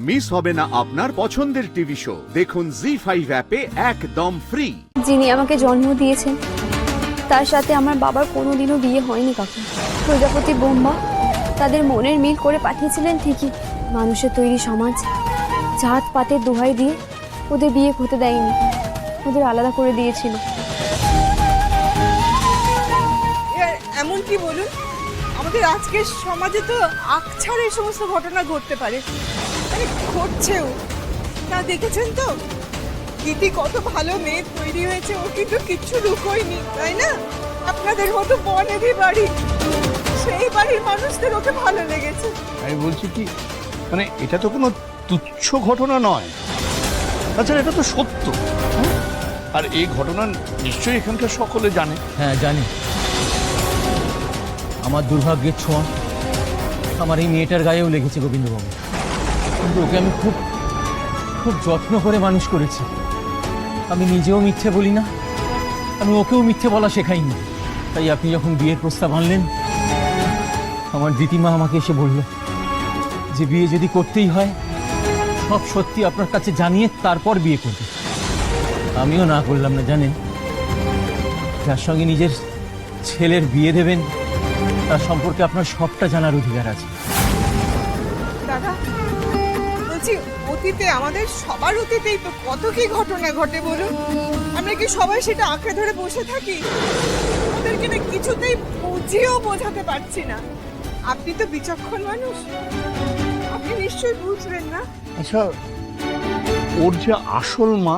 Miss হবে না আপনার পছন্দের টিভি শো। দেখুন জি5 অ্যাপে একদম ফ্রি। যিনি আমাকে জন্ম দিয়েছেন তার সাথে আমার বাবার কোনোদিনও বিয়ে হয়নি কাকু। প্রজাপতি বোম্বা তাদের মনের মিল করে পাঠিয়েছিলেন ঠিকই, মানুষের তৈরি সমাজ জাত পাতের দোহাই দিয়ে ওদের বিয়ে হতে দেয়নি, ওদের আলাদা করে দিয়েছিল। এমন কি বলুন, আমাদের আজকের সমাজে তো আকছার এই সমস্ত ঘটনা ঘটতে পারে, মানে ঘটছেও। তা দেখেছেন তো গীতি কত ভালো মেয়ে তৈরি হয়েছে, ও কিন্তু কিচ্ছু লুকোয়নি, তাই না? আপনাদের মতো বনেদি বাড়ি, সেই বাড়ির মানুষদের ওকে ভালো লেগেছে। আমি বলছি কি, মানে এটা তো কোনো তুচ্ছ ঘটনা নয়, তাছাড়া এটা তো সত্য। আর এই ঘটনা নিশ্চয়ই এখানকার সকলে জানে। হ্যাঁ জানি, আমার দুর্ভাগ্যের ছোঁয়া আমার এই মেয়েটার গায়েও লেগেছে গোবিন্দবাবু। কিন্তু ওকে আমি খুব খুব যত্ন করে মানুষ করেছি। আমি নিজেও মিথ্যে বলি না, আমি ওকেও মিথ্যে বলা শেখাইনি। তাই আপনি যখন বিয়ের প্রস্তাব আনলেন, আমার দিদিমা আমাকে এসে বলল যে বিয়ে যদি করতেই হয় সব সত্যি আপনার কাছে জানিয়ে তারপর বিয়ে করবে। আমিও না করলাম না। জানেন, যার সঙ্গে নিজের ছেলের বিয়ে দেবেন তার সম্পর্কে আপনার সবটা জানার অধিকার আছে। দাদা বলছি, অতীতে আমাদের সবার অতীতেই তো কত কি ঘটনা ঘটে বলুন, আমরা কি সবাই সেটা আঁকড়ে ধরে বসে থাকি? ওদেরকে না কিছুতেই বুঝিয়েও বোঝাতে পারছি না। আপনি তো বিচক্ষণ মানুষ, আপনি নিশ্চয়ই বুঝবেন না। আচ্ছা, ওর যে আসল মা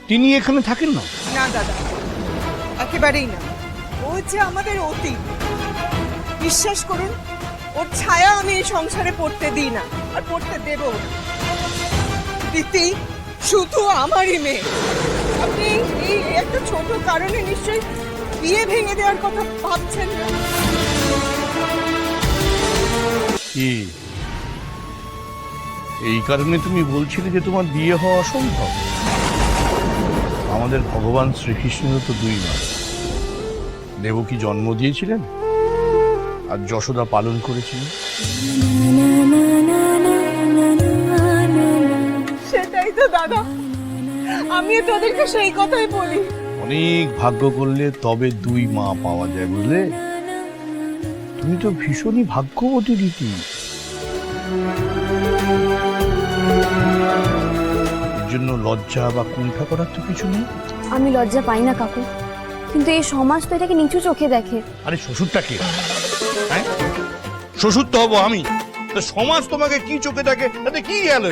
তিনি এখানে থাকেন না? না দাদা, একেবারেই না। ও যে আমাদের অতীত, বিশ্বাস করুন, ওর ছায়া আমি এই সংসারে পড়তে দিই না, আর পড়তে দেবও না। দিতি শুধু আমারই মেয়ে। আপনি এই একটা ছোট কারণে নিশ্চয়ই বিয়ে ভেঙে দেওয়ার কথা ভাবছেন না? কি এই কারণে তুমি বলছিলে যে তোমার বিয়ে হওয়া অসম্ভব? আমাদের ভগবান শ্রীকৃষ্ণেরও তো দুই মা, দেবকী জন্ম দিয়েছিলেন আর যশোদা পালন করেছিলেন। সেটাই তো দাদা, আমিও তোদেরকে সেই কথাই বলি। অনেক ভাগ্য করলে তবে দুই মা পাওয়া যায়, বুঝলে? তুমি তো ভীষণই ভাগ্যবতী দিতি। এর জন্য লজ্জা বা কুণ্ঠা করার তো কিছু নেই। আমি লজ্জা পাই না কাকু, কিন্তু এই সমাজ তো এটাকে নিচু চোখে দেখে। আরে শ্বশুরটা কে? হ্যাঁ, শ্বশুর তো হবো আমি। তা সমাজ তোমাকে কি চোখে দেখে তাতে কি গেল?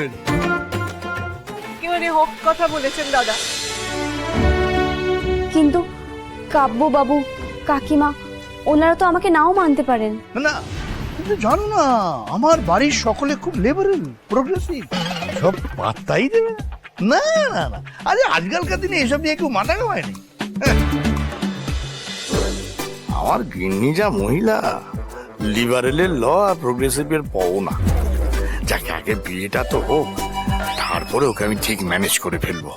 কি মানে হক কথা বলেছেন দাদা। কিন্তু কাব্য বাবু, কাকিমা, ওনারা তো আমাকে নাও মানতে পারেন। না, কিন্তু জানো না, আমার বাড়ির সকলে খুব লিবারেল, প্রোগ্রেসিভ, সব পাত্তাই দেবে না। না না, আরে আজকালকার দিনে এসব নিয়ে কেউ মাথা ঘামায়নি। আমার গিন্নি যা মহিলা, লিবারেলের ল আর প্রোগ্রেসিভের পাবো না। যাকে আগে বিয়েটা তো হোক, তারপরে ওকে আমি ঠিক ম্যানেজ করে ফেলবো।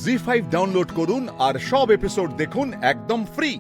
জি5 ডাউনলোড করুন আর সব এপিসোড দেখুন একদম ফ্রি।